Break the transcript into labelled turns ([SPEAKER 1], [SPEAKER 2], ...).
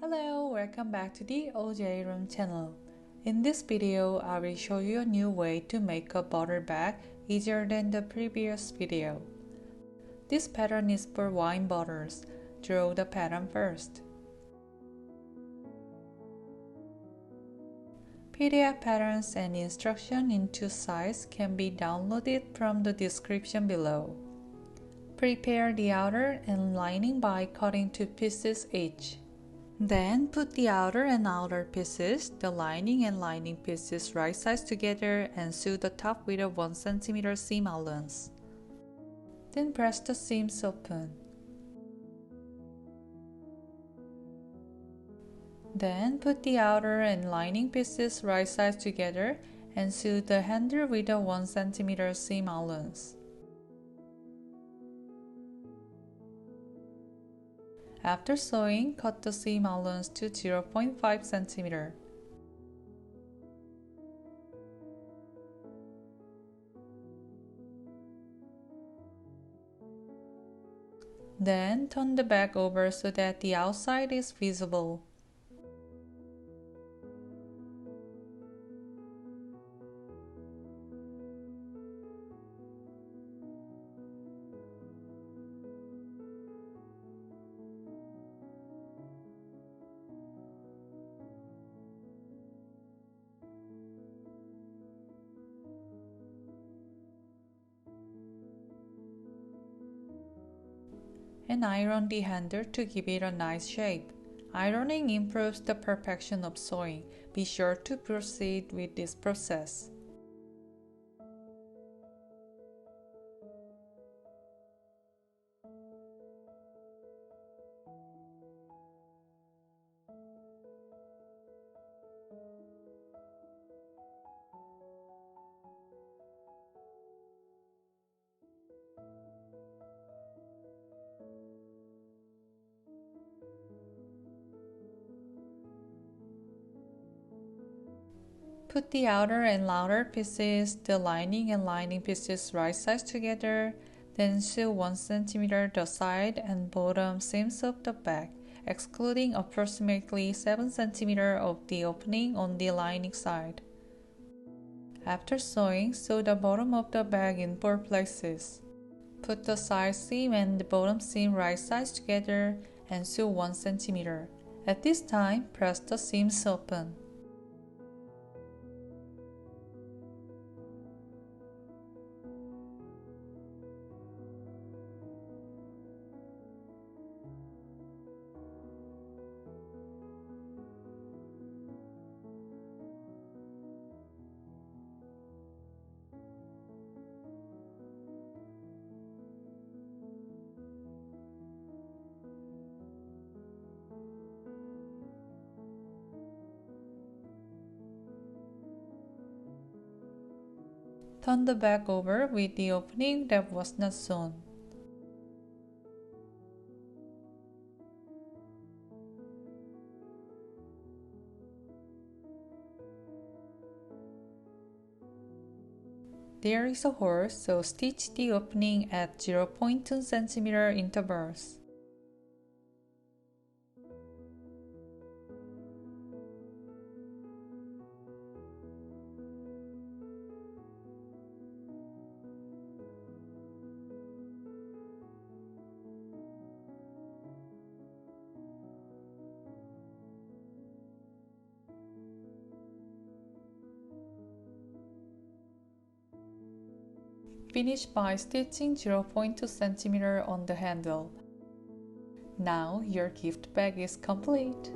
[SPEAKER 1] Hello, welcome back to the OJAYROOM channel. In this video, I will show you a new way to make a border bag easier than the previous video. This pattern is for wine bottles. Draw the pattern first. PDF patterns and instruction in two sides can be downloaded from the description below. Prepare the outer and lining by cutting 2 pieces each. Then put the outer and outer pieces, the lining and lining pieces right sides together and sew the top with a 1 cm seam allowance. Then press the seams open. Then put the outer and lining pieces right sides together and sew the handle with a 1 cm seam allowance. After sewing, cut the seam allowance to 0.5 cm. Then turn the bag over so that the outside is visible. And iron the handle to give it a nice shape. Ironing improves the perfection of sewing. Be sure to proceed with this process. Put the outer and outer pieces, the lining and lining pieces right sides together, then sew 1 cm the side and bottom seams of the bag, excluding approximately 7 cm of the opening on the lining side. After sewing, sew the bottom of the bag in 4 places. Put the side seam and the bottom seam right sides together and sew 1 cm. At this time, press the seams open. Turn the bag over with the opening that was not sewn. There is a hole, so stitch the opening at 0.2 cm intervals. Finish by stitching 0.2 cm on the handle. Now your gift bag is complete.